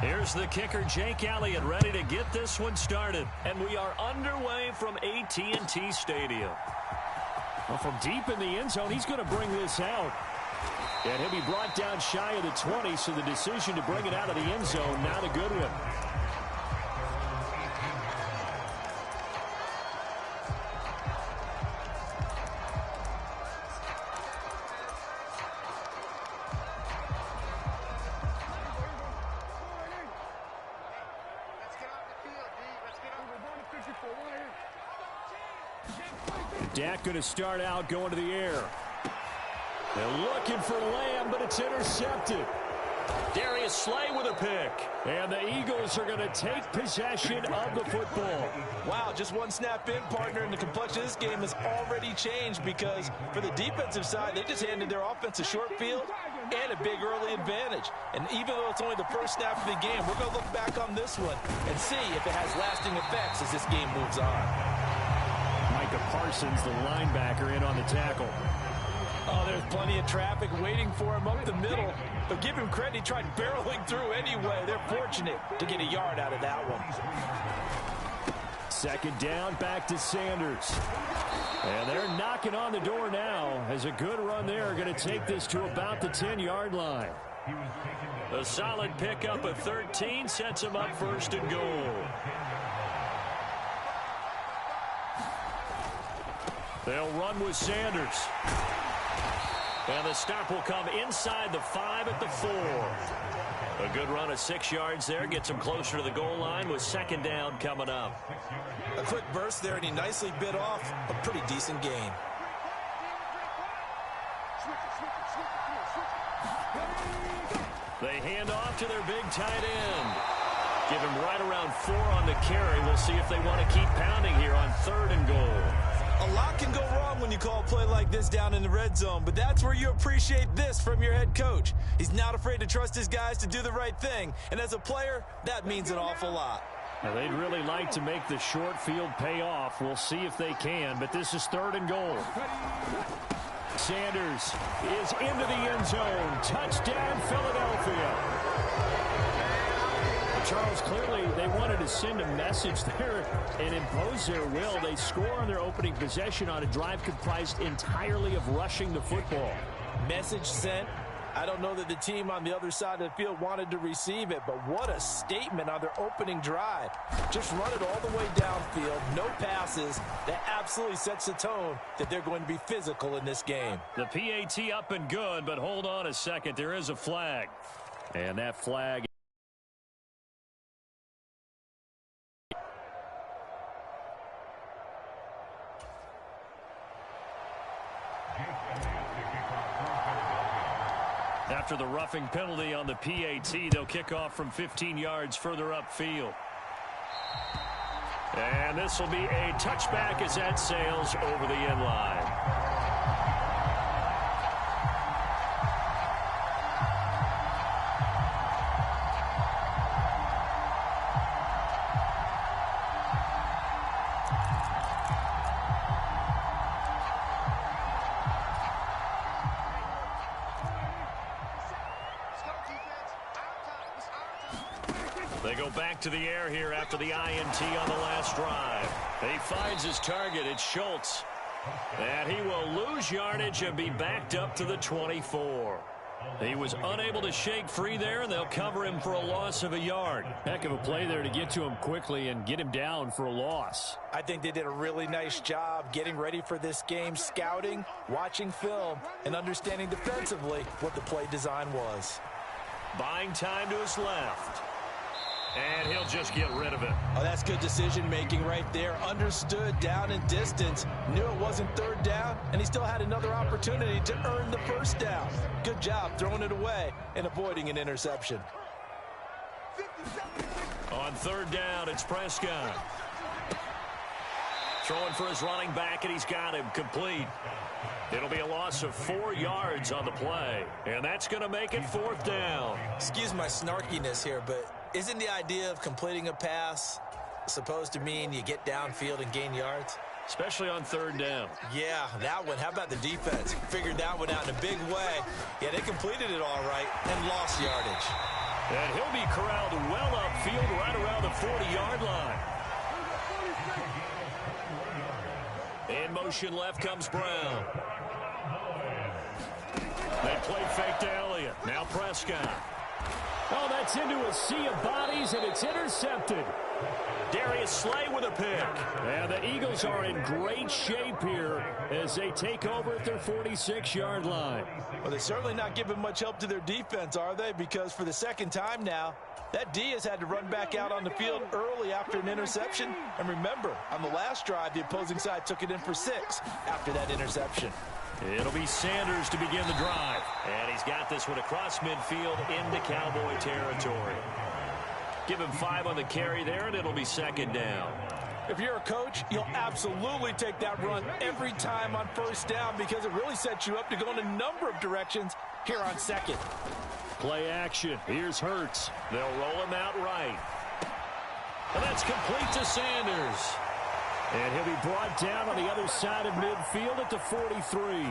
Here's the kicker, Jake Elliott, ready to get this one started. And we are underway from AT&T Stadium. Well, from deep in the end zone, he's going to bring this out. And he'll be brought down shy of the 20, so the decision to bring it out of the end zone, not a good one. Dak going to start out going to the air. They're looking for Lamb, but it's intercepted. Darius Slay with a pick. And the Eagles are going to take possession of the football. Wow, just one snap in, partner, and the complexion of this game has already changed because for the defensive side, they just handed their offense a short field and a big early advantage. And even though it's only the first snap of the game, we're going to look back on this one and see if it has lasting effects as this game moves on. Micah Parsons, the linebacker, in on the tackle. Oh, there's plenty of traffic waiting for him up the middle. But give him credit, he tried barreling through anyway. They're fortunate to get a yard out of that one. Second down, back to Sanders. And they're knocking on the door now as a good run there. Going to take this to about the 10-yard line. A solid pickup of 13 sets him up first and goal. They'll run with Sanders. And the stop will come inside the 5 at the 4. A good run of 6 yards there. Gets him closer to the goal line with second down coming up. A quick burst there, and he nicely bit off a pretty decent gain. They hand off to their big tight end. Give him right around 4 on the carry. We'll see if they want to keep pounding here on 3rd and goal. A lot can go wrong when you call a play like this down in the red zone, but that's where you appreciate this from your head coach. He's not afraid to trust his guys to do the right thing, and as a player, that means an awful lot. Now, they'd really like to make the short field pay off. We'll see if they can, but this is 3rd and goal. Sanders is into the end zone. Touchdown, Philadelphia. Charles, clearly they wanted to send a message there and impose their will. They score on their opening possession on a drive comprised entirely of rushing the football. Message sent. I don't know that the team on the other side of the field wanted to receive it, but what a statement on their opening drive. Just run it all the way downfield, no passes. That absolutely sets the tone that they're going to be physical in this game. The PAT up and good, but hold on a second. There is a flag. And that flag. After the roughing penalty on the PAT, they'll kick off from 15 yards further upfield. And this will be a touchback as that sails over the end line. They go back to the air here after the INT on the last drive. He finds his target. It's Schultz. And he will lose yardage and be backed up to the 24. He was unable to shake free there, and they'll cover him for a loss of a yard. Heck of a play there to get to him quickly and get him down for a loss. I think they did a really nice job getting ready for this game, scouting, watching film, and understanding defensively what the play design was. Buying time to his left. And he'll just get rid of it. Oh, that's good decision-making right there. Understood down and distance. Knew it wasn't 3rd down, and he still had another opportunity to earn the 1st down. Good job throwing it away and avoiding an interception. On 3rd down, it's Prescott. Throwing for his running back, and he's got him complete. It'll be a loss of 4 yards on the play, and that's going to make it 4th down. Excuse my snarkiness here, but isn't the idea of completing a pass supposed to mean you get downfield and gain yards? Especially on 3rd down. Yeah, that one. How about the defense? Figured that one out in a big way. Yeah, they completed it all right and lost yardage. And he'll be corralled well upfield right around the 40-yard line. In motion left comes Brown. They play fake to Elliott. Now Prescott. Oh, that's into a sea of bodies, and it's intercepted. Darius Slay with a pick. And the Eagles are in great shape here as they take over at their 46-yard line. Well, they're certainly not giving much help to their defense, are they? Because for the second time now, that D has had to run back out on the field early after an interception. And remember, on the last drive, the opposing side took it in for 6 after that interception. It'll be Sanders to begin the drive. And he's got this one across midfield into Cowboy territory. Give him 5 on the carry there, and it'll be second down. If you're a coach, you'll absolutely take that run every time on first down because it really sets you up to go in a number of directions here on second. Play action. Here's Hurts. They'll roll him out right. And that's complete to Sanders. And he'll be brought down on the other side of midfield at the 43.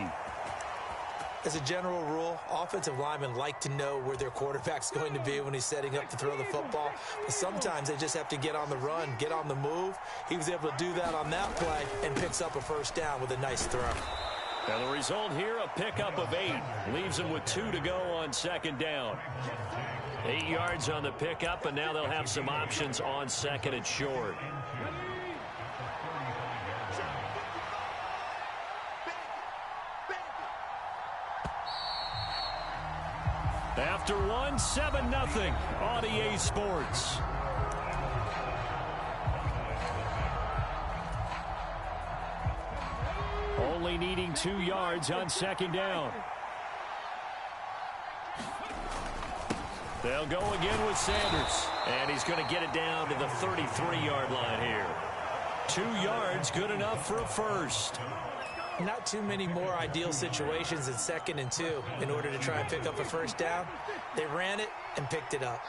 As a general rule, offensive linemen like to know where their quarterback's going to be when he's setting up to throw the football. But sometimes they just have to get on the run, get on the move. He was able to do that on that play and picks up a first down with a nice throw. And the result here, a pickup of 8. Leaves them with 2 to go on second down. 8 yards on the pickup, and now they'll have some options on second and short. After 1, 7-0 on EA Sports. Only needing 2 yards on second down. They'll go again with Sanders. And he's going to get it down to the 33-yard line here. 2 yards, good enough for a first. Not too many more ideal situations in 2nd and 2 in order to try and pick up a first down. They ran it and picked it up.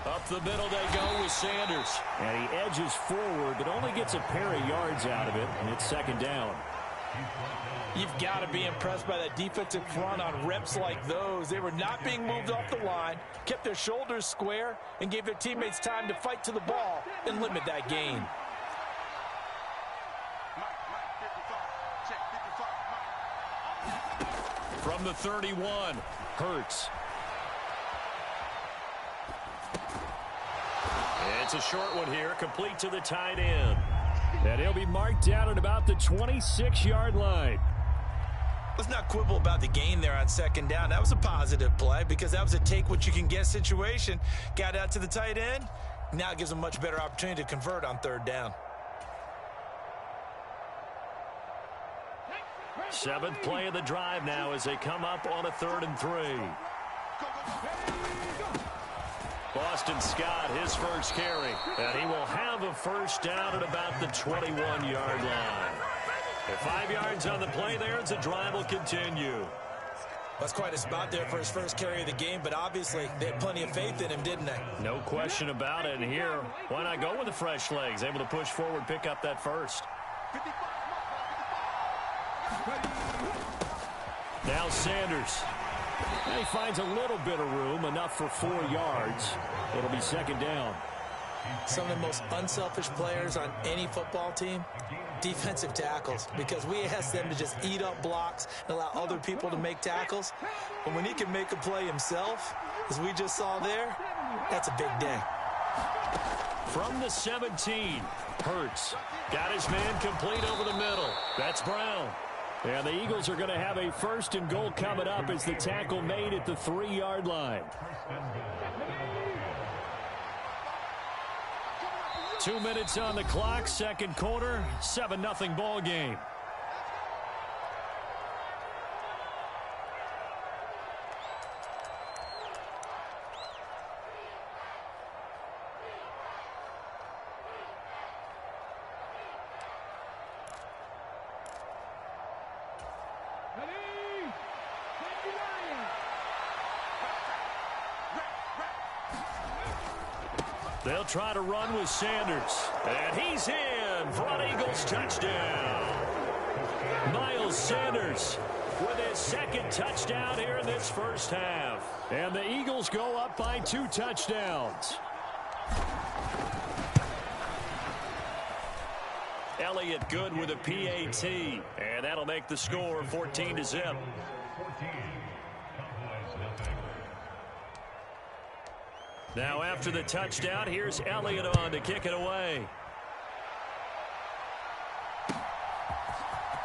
Up the middle they go with Sanders. And he edges forward, but only gets a pair of yards out of it, and it's second down. You've got to be impressed by that defensive front on reps like those. They were not being moved off the line, kept their shoulders square, and gave their teammates time to fight to the ball and limit that gain. From the 31, Hurts. It's a short one here, complete to the tight end. And he'll be marked down at about the 26-yard line. Let's not quibble about the gain there on second down. That was a positive play because that was a take-what-you-can-get situation. Got out to the tight end. Now it gives them a much better opportunity to convert on third down. 7th play of the drive now as they come up on a 3rd and 3. Boston Scott, his first carry. And he will have a first down at about the 21-yard line. And 5 yards on the play there as the drive will continue. That's quite a spot there for his first carry of the game, but obviously they had plenty of faith in him, didn't they? No question about it. And here, why not go with the fresh legs? Able to push forward, pick up that first. Now Sanders. And he finds a little bit of room, enough for 4 yards. It'll be second down. Some of the most unselfish players on any football team, defensive tackles, because we ask them to just eat up blocks and allow other people to make tackles. But when he can make a play himself, as we just saw there, that's a big day. From the 17, Hurts got his man complete over the middle. That's Brown. And the Eagles are going to have a 1st and goal coming up as the tackle made at the 3-yard line. 2 minutes on the clock, second quarter, 7-0 ball game. They'll try to run with Sanders. And he's in for an Eagles touchdown. Miles Sanders with his second touchdown here in this first half. And the Eagles go up by 2 touchdowns. Elliott good with a PAT, and that'll make the score 14-0. Now after the touchdown, here's Elliott on to kick it away.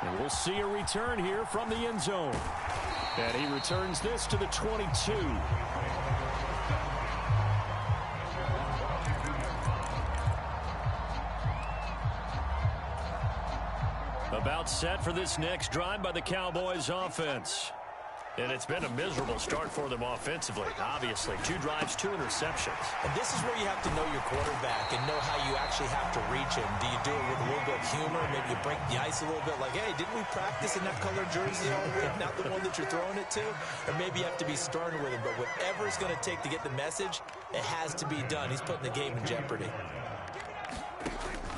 And we'll see a return here from the end zone. And he returns this to the 22. About set for this next drive by the Cowboys offense. And it's been a miserable start for them offensively, obviously. 2 drives, 2 interceptions. And this is where you have to know your quarterback and know how you actually have to reach him. Do you do it with a little bit of humor? Maybe you break the ice a little bit like, hey, didn't we practice in that colored jersey already? Not the one that you're throwing it to? Or maybe you have to be stern with him. But whatever it's going to take to get the message, it has to be done. He's putting the game in jeopardy.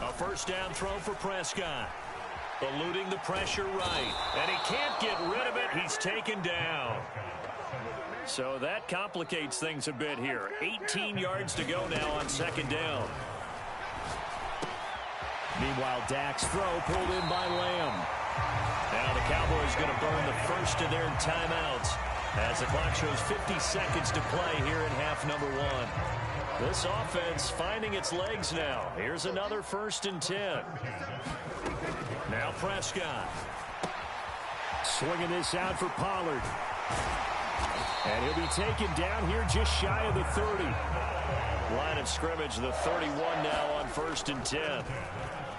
A first down throw for Prescott. Eluding the pressure right. And he can't get rid of it. He's taken down. So that complicates things a bit here. 18 yards to go now on second down. Meanwhile, Dak's throw pulled in by Lamb. Now the Cowboys going to burn the first of their timeouts as the clock shows 50 seconds to play here in half number 1. This offense finding its legs now. Here's another 1st and 10. Now Prescott. Swinging this out for Pollard. And he'll be taken down here just shy of the 30. Line of scrimmage, the 31 now on 1st and 10.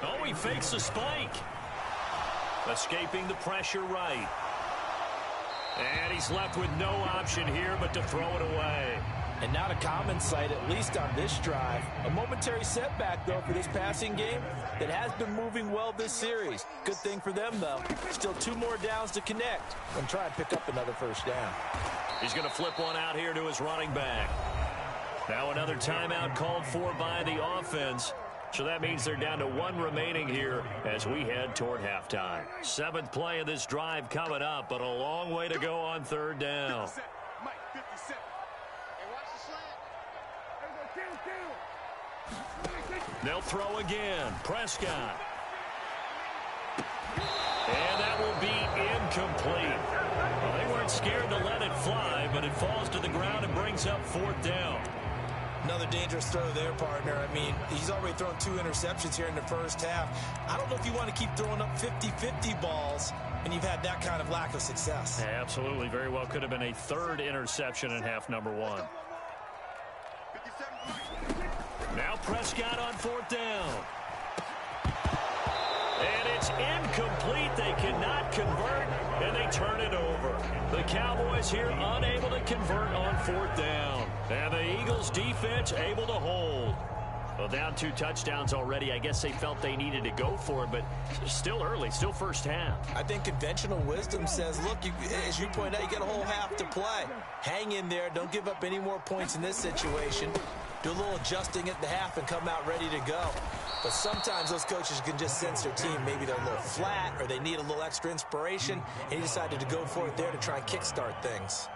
Oh, he fakes a spike. Escaping the pressure right. And he's left with no option here but to throw it away. And not a common sight, at least on this drive. A momentary setback, though, for this passing game that has been moving well this series. Good thing for them, though. Still 2 more downs to connect and try and pick up another first down. He's going to flip one out here to his running back. Now another timeout called for by the offense. So that means they're down to 1 remaining here as we head toward halftime. 7th play of this drive coming up, but a long way to go on 3rd down. They'll throw again. Prescott. And that will be incomplete. Well, they weren't scared to let it fly, but it falls to the ground and brings up 4th down. Another dangerous throw there, partner. I mean, he's already thrown 2 interceptions here in the first half. I don't know if you want to keep throwing up 50-50 balls, and you've had that kind of lack of success. Yeah, absolutely. Very well could have been a 3rd interception in half number 1. Now Prescott on 4th down. And it's incomplete. They cannot convert, and they turn it over. The Cowboys here unable to convert on 4th down. And the Eagles defense able to hold. Well, down 2 touchdowns already. I guess they felt they needed to go for it, but still early, still first half. I think conventional wisdom says, look, as you point out, you get a whole half to play. Hang in there. Don't give up any more points in this situation. Do a little adjusting at the half and come out ready to go. But sometimes those coaches can just sense their team. Maybe they're a little flat or they need a little extra inspiration, and he decided to go for it there to try and kickstart things.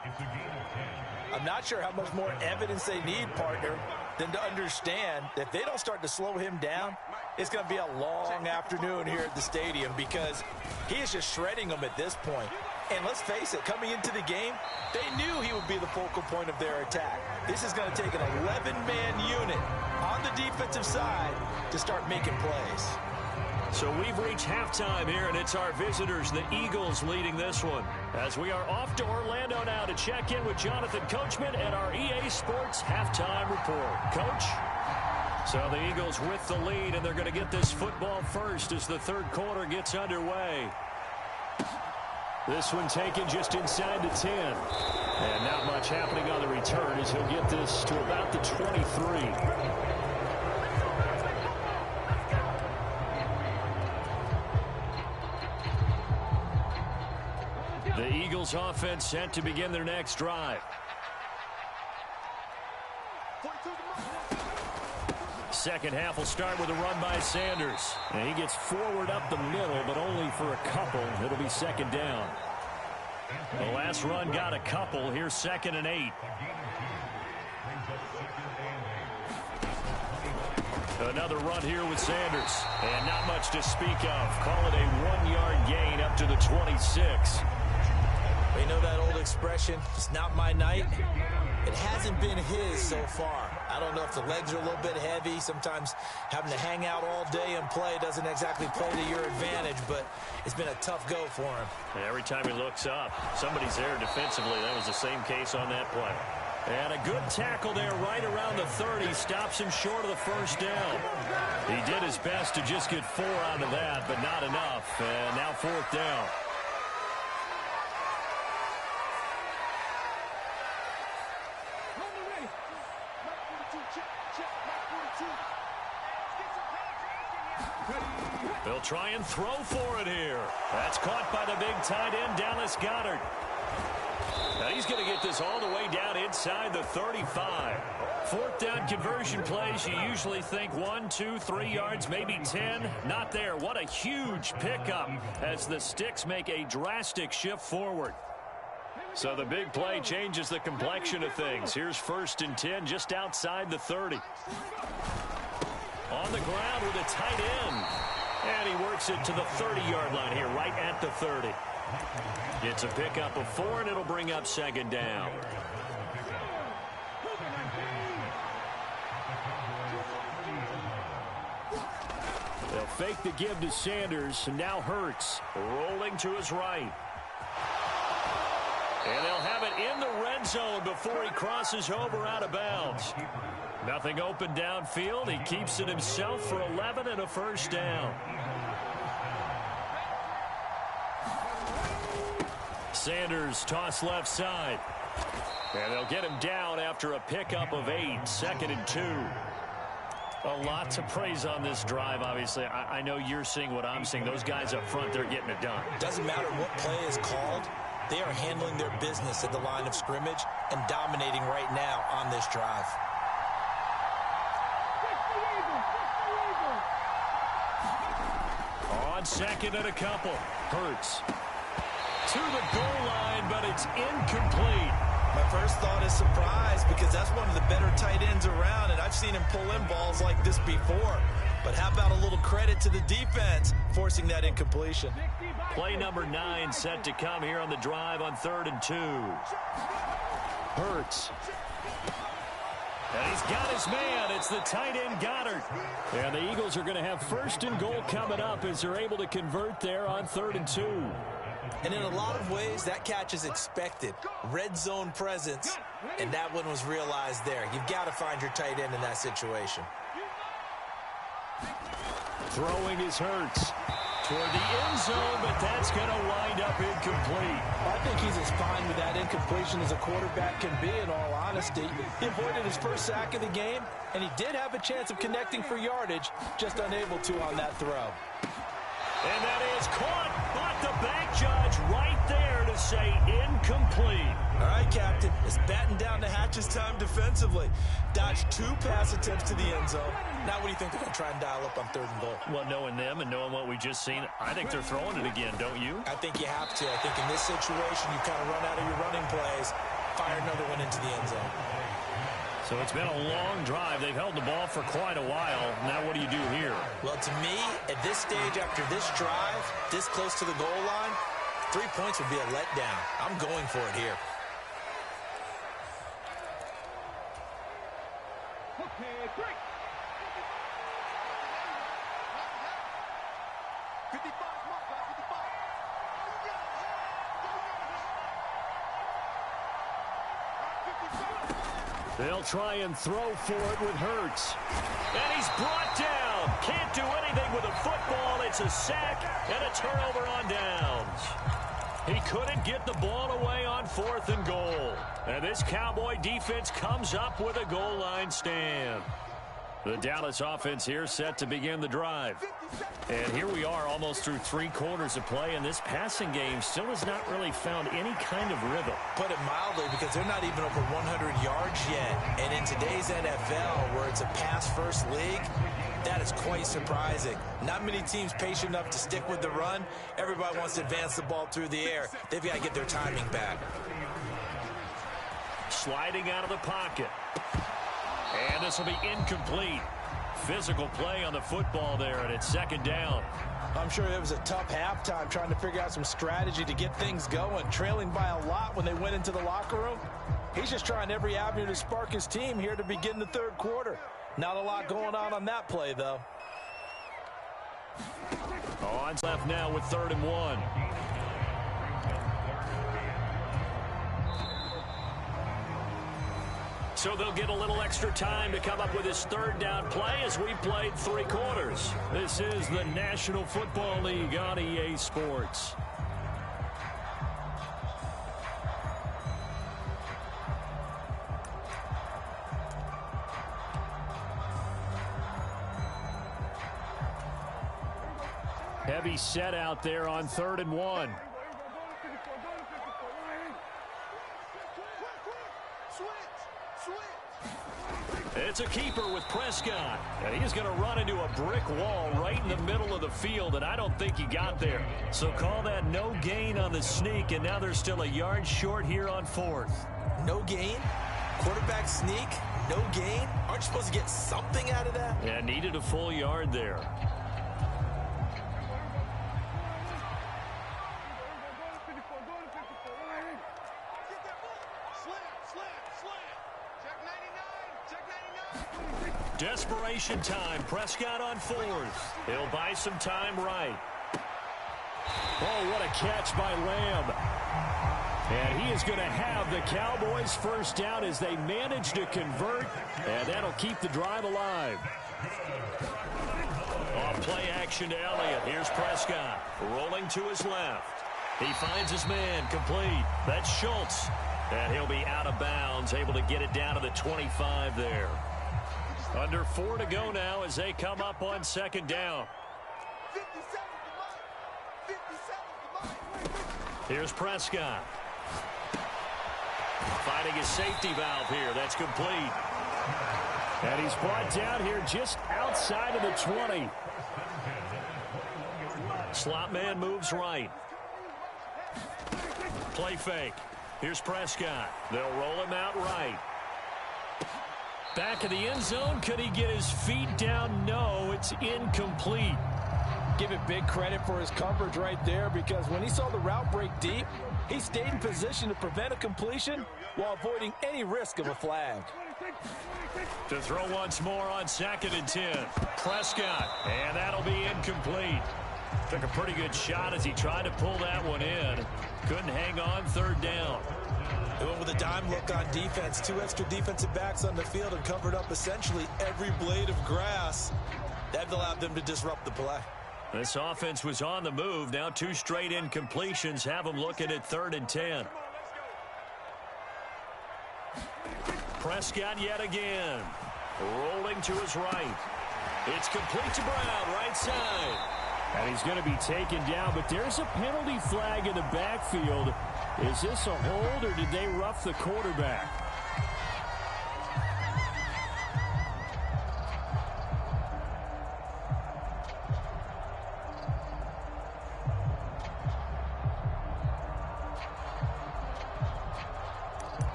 I'm not sure how much more evidence they need, partner, than to understand that if they don't start to slow him down, it's going to be a long afternoon here at the stadium because he is just shredding them at this point. And let's face it, coming into the game, they knew he would be the focal point of their attack. This is going to take an 11-man unit on the defensive side to start making plays. So we've reached halftime here, and it's our visitors, the Eagles, leading this one. As we are off to Orlando now to check in with Jonathan Coachman and our EA Sports Halftime Report. Coach? So the Eagles with the lead, and they're going to get this football first as the 3rd quarter gets underway. This one taken just inside the 10. And not much happening on the return as he'll get this to about the 23. The Eagles offense set to begin their next drive. Second half will start with a run by Sanders. And he gets forward up the middle, but only for a couple. It'll be 2nd down. The last run got a couple. Here's 2nd and 8. Another run here with Sanders. And not much to speak of. Call it a 1-yard gain up to the 26. You know that old expression, it's not my night? It hasn't been his so far. I don't know if the legs are a little bit heavy. Sometimes having to hang out all day and play doesn't exactly play to your advantage, but it's been a tough go for him. And every time he looks up, somebody's there defensively. That was the same case on that play. And a good tackle there right around the 30. Stops him short of the first down. He did his best to just get 4 out of that, but not enough. And now 4th down. They'll try and throw for it here. That's caught by the big tight end, Dallas Goedert. Now he's going to get this all the way down inside the 35. 4th down conversion plays, you usually think 1, 2, 3 yards, maybe 10. Not there. What a huge pickup as the Sticks make a drastic shift forward. So the big play changes the complexion of things. Here's 1st and 10 just outside the 30. On the ground with a tight end. And he works it to the 30-yard line here, right at the 30. It's a pickup of 4, and it'll bring up 2nd down. They'll fake the give to Sanders, and now Hurts rolling to his right. And they'll have it in the red zone before he crosses over out of bounds. Nothing open downfield. He keeps it himself for 11 and a 1st down. Sanders toss left side. And they'll get him down after a pickup of 8. 2nd and 2. A lot to praise on this drive, obviously. I know you're seeing what I'm seeing. Those guys up front, they're getting it done. Doesn't matter what play is called. They are handling their business at the line of scrimmage and dominating right now on this drive. On 2nd and a couple. Hurts to the goal line, but it's incomplete. My first thought is surprise because that's one of the better tight ends around, and I've seen him pull in balls like this before. But how about a little credit to the defense forcing that incompletion? Play number 9 set to come here on the drive on 3rd and 2. Hurts. And he's got his man. It's the tight end Goedert. And the Eagles are going to have 1st and goal coming up as they're able to convert there on 3rd and 2. And in a lot of ways, that catch is expected. Red zone presence, and that one was realized there. You've got to find your tight end in that situation. Throwing his Hurts toward the end zone, but that's going to wind up incomplete. I think he's as fine with that incompletion as a quarterback can be, in all honesty. He avoided his first sack of the game, and he did have a chance of connecting for yardage, just unable to on that throw. And that is caught, but the back judge right there to say incomplete. All right, Captain, it's batten down the hatches time defensively. Dodged 2 pass attempts to the end zone. Now what do you think they're going to try and dial up on 3rd and goal? Well, knowing them and knowing what we just seen, I think they're throwing it again, don't you? I think you have to. I think in this situation, you kind of run out of your running plays, fire another one into the end zone. So it's been a long drive. They've held the ball for quite a while. Now what do you do here? Well, to me, at this stage after this drive, this close to the goal line, 3 points would be a letdown. I'm going for it here. Okay, break. 55, 55. They'll try and throw for it with Hurts. And he's brought down. Can't do anything with a football. It's a sack and a turnover on downs. He couldn't get the ball away on 4th and goal. And this Cowboy defense comes up with a goal line stand. The Dallas offense here set to begin the drive. And here we are almost through 3 quarters of play, and this passing game still has not really found any kind of rhythm. Put it mildly, because they're not even over 100 yards yet. And in today's NFL, where it's a pass-first league, that is quite surprising. Not many teams patient enough to stick with the run. Everybody wants to advance the ball through the air. They've got to get their timing back. Sliding out of the pocket. And this will be incomplete. Physical play on the football there, and it's second down. I'm sure it was a tough halftime trying to figure out some strategy to get things going, trailing by a lot when they went into the locker room. He's just trying every avenue to spark his team here to begin the third quarter. Not a lot going on that play, though. On left now with 3rd and 1. So they'll get a little extra time to come up with his 3rd down play as we played 3 quarters. This is the National Football League on EA Sports. Heavy set out there on 3rd and 1. It's a keeper with Prescott, and he's going to run into a brick wall right in the middle of the field, and I don't think he got there. So call that no gain on the sneak, and now they're still a yard short here on 4th. No gain? Quarterback sneak? No gain? Aren't you supposed to get something out of that? Yeah, needed a full yard there. Desperation time. Prescott on 4th. He'll buy some time right. Oh, what a catch by Lamb. And he is going to have the Cowboys' first down as they manage to convert, and that'll keep the drive alive. Off play action to Elliott. Here's Prescott rolling to his left. He finds his man complete. That's Schultz. And he'll be out of bounds, able to get it down to the 25 there. Under 4 to go now as they come up on 2nd down. Here's Prescott. Finding his safety valve here. That's complete. And he's brought down here just outside of the 20. Slot man moves right. Play fake. Here's Prescott. They'll roll him out right. Back of the end zone. Could he get his feet down? No, it's incomplete. Give it big credit for his coverage right there, because when he saw the route break deep, he stayed in position to prevent a completion while avoiding any risk of a flag. To throw once more on 2nd and 10. Prescott, and that'll be incomplete. Took a pretty good shot as he tried to pull that one in. Couldn't hang on 3rd down. They went with a dime look on defense. 2 extra defensive backs on the field and covered up essentially every blade of grass. That allowed them to disrupt the play. This offense was on the move. Now 2 straight incompletions have them looking at 3rd and 10. Prescott yet again. Rolling to his right. It's complete to Brown, right side. And he's going to be taken down, but there's a penalty flag in the backfield. Is this a hold, or did they rough the quarterback?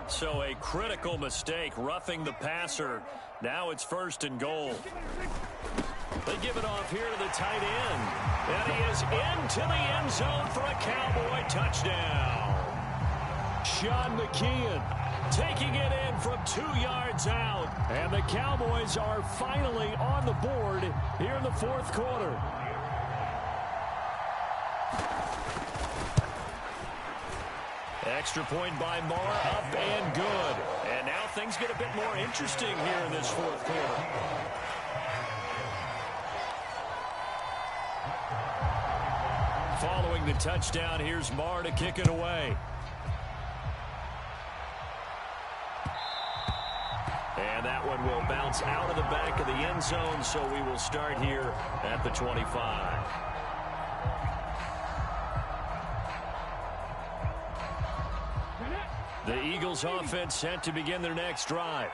So a critical mistake, roughing the passer. Now it's 1st and goal. They give it off here to the tight end. And he is into the end zone for a Cowboy touchdown. Sean McKeon taking it in from 2 yards out. And the Cowboys are finally on the board here in the 4th quarter. Extra point by Marr, up and good. And now things get a bit more interesting here in this 4th quarter. Following the touchdown, here's Marr to kick it away. And that one will bounce out of the back of the end zone, so we will start here at the 25. The Eagles offense set to begin their next drive.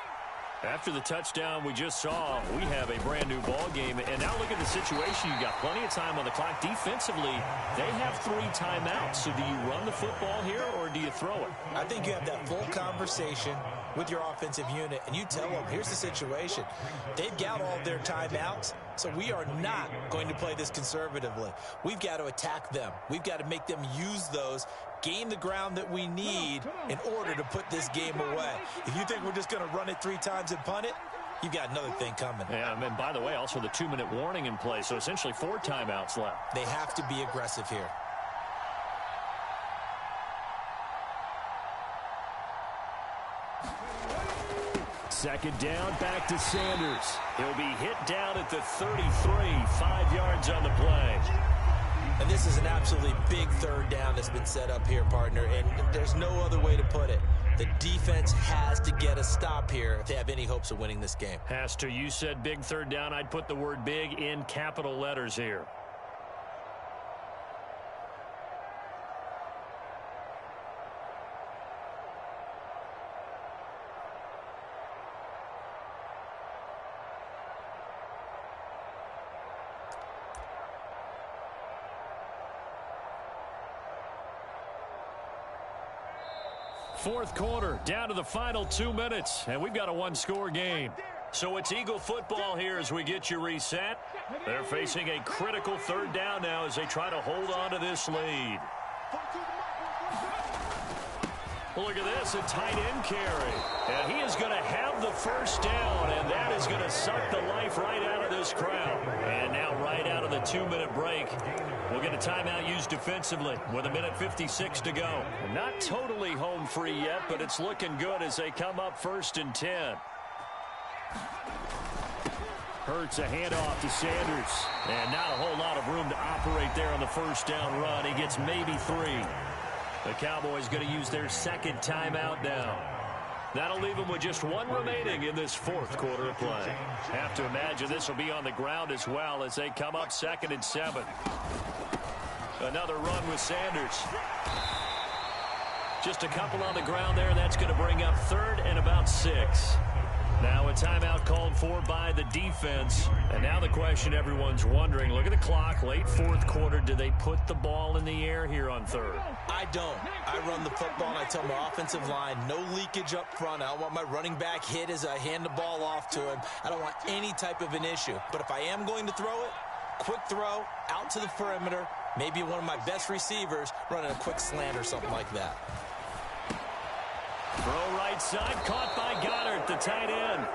After the touchdown we just saw, we have a brand new ball game. And now look at the situation. You've got plenty of time on the clock. Defensively, they have 3 timeouts. So do you run the football here or do you throw it? I think you have that full conversation with your offensive unit, and you tell them, here's the situation. They've got all their timeouts, so we are not going to play this conservatively. We've got to attack them. We've got to make them use those, gain the ground that we need in order to put this game away. If you think we're just going to run it 3 times and punt it, you've got another thing coming. Yeah, and by the way, also the 2-minute warning in play, so essentially 4 timeouts left. They have to be aggressive here. Second down, back to Sanders. He'll be hit down at the 33, 5 yards on the play. And this is an absolutely big third down that's been set up here, partner, and there's no other way to put it. The defense has to get a stop here if they have any hopes of winning this game. Has to. You said big third down. I'd put the word big in capital letters here. Fourth quarter, down to the final 2 minutes, and we've got a 1-score game. So it's Eagle football here as we get you reset. They're facing a critical third down now as they try to hold on to this lead. Well, look at this, a tight end carry. And he is going to have the first down, and that is going to suck the life right out of this crowd. And now right out of the 2-minute break, we'll get a timeout used defensively with 1:56 to go. Not totally home free yet, but it's looking good as they come up 1st and 10. Hurts a handoff to Sanders. And not a whole lot of room to operate there on the first down run. He gets maybe 3. The Cowboys going to use their second timeout now. That'll leave them with just 1 remaining in this 4th quarter of play. Have to imagine this will be on the ground as well as they come up 2nd and 7. Another run with Sanders. Just a couple on the ground there. That's going to bring up 3rd and about 6. Now a timeout called for by the defense. And now the question everyone's wondering, look at the clock, late 4th quarter. Do they put the ball in the air here on 3rd? I don't. I run the football and I tell my offensive line, no leakage up front. I don't want my running back hit as I hand the ball off to him. I don't want any type of an issue. But if I am going to throw it, quick throw, out to the perimeter, maybe one of my best receivers running a quick slant or something like that. Throw right side, caught by Goddard, the tight end.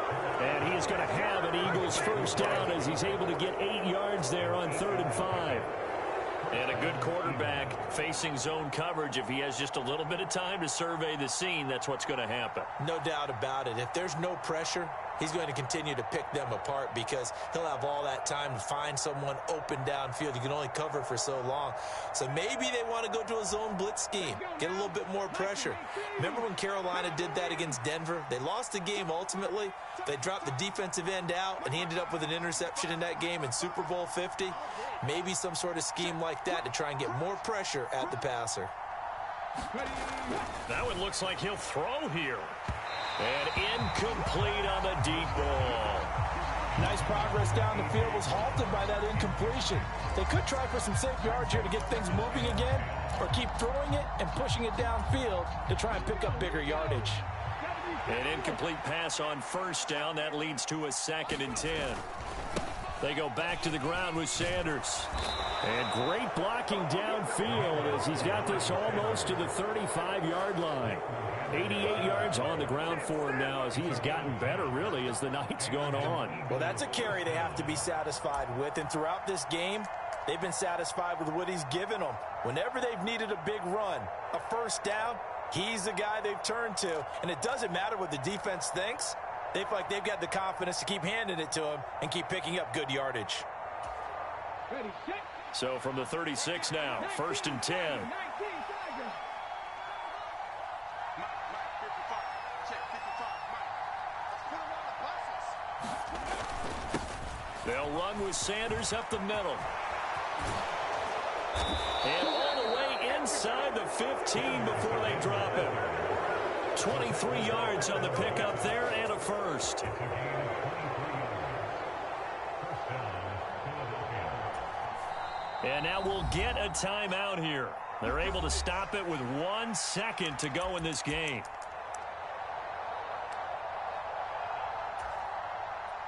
And he is going to have an Eagles first down as he's able to get 8 yards there on 3rd and 5. And a good quarterback facing zone coverage. If he has just a little bit of time to survey the scene, that's what's going to happen. No doubt about it. If there's no pressure, he's going to continue to pick them apart because he'll have all that time to find someone open downfield. You can only cover for so long. So maybe they want to go to a zone blitz scheme, get a little bit more pressure. Remember when Carolina did that against Denver? They lost the game ultimately. They dropped the defensive end out, and he ended up with an interception in that game in Super Bowl 50. Maybe some sort of scheme like that to try and get more pressure at the passer. That one looks like he'll throw here. And incomplete on the deep ball. Nice progress down the field, was halted by that incompletion. They could try for some safe yards here to get things moving again, or keep throwing it and pushing it downfield to try and pick up bigger yardage. An incomplete pass on first down. That leads to a 2nd and 10. They go back to the ground with Sanders. And great blocking downfield as he's got this almost to the 35-yard line. 88 yards on the ground for him now as he has gotten better, really, as the night's gone on. Well, that's a carry they have to be satisfied with. And throughout this game, they've been satisfied with what he's given them. Whenever they've needed a big run, a first down, he's the guy they've turned to. And it doesn't matter what the defense thinks. They feel like they've got the confidence to keep handing it to him and keep picking up good yardage. So from the 36 now, 1st and 10. They'll run with Sanders up the middle. And all the way inside the 15 before they drop him. 23 yards on the pickup there and a first. And now we'll get a timeout here. They're able to stop it with 1 second to go in this game.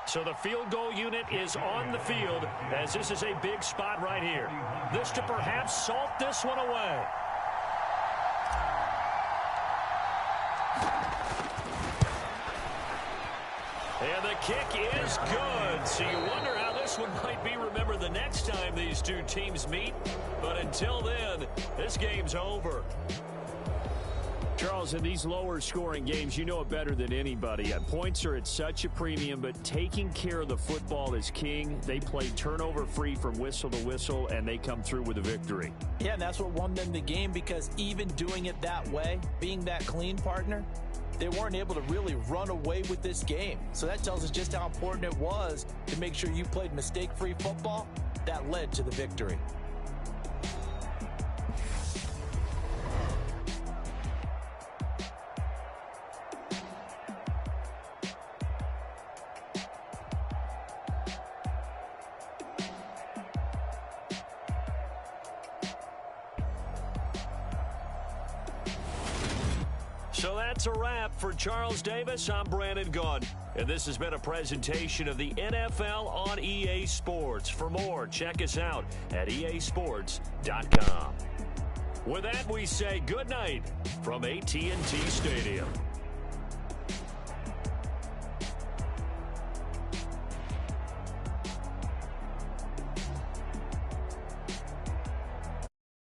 So the field goal unit is on the field as this is a big spot right here. This to perhaps salt this one away. And the kick is good. So you wonder how this one might be remembered the next time these two teams meet. But until then, this game's over. Charles, in these lower scoring games, you know it better than anybody. Points are at such a premium, but taking care of the football is king. They play turnover free from whistle to whistle, and they come through with a victory. Yeah, and that's what won them the game, because even doing it that way, being that clean, partner, they weren't able to really run away with this game. So that tells us just how important it was to make sure you played mistake-free football. That led to the victory. So that's a wrap for Charles Davis. I'm Brandon Gunn, and this has been a presentation of the NFL on EA Sports. For more, check us out at easports.com. With that, we say good night from AT&T Stadium.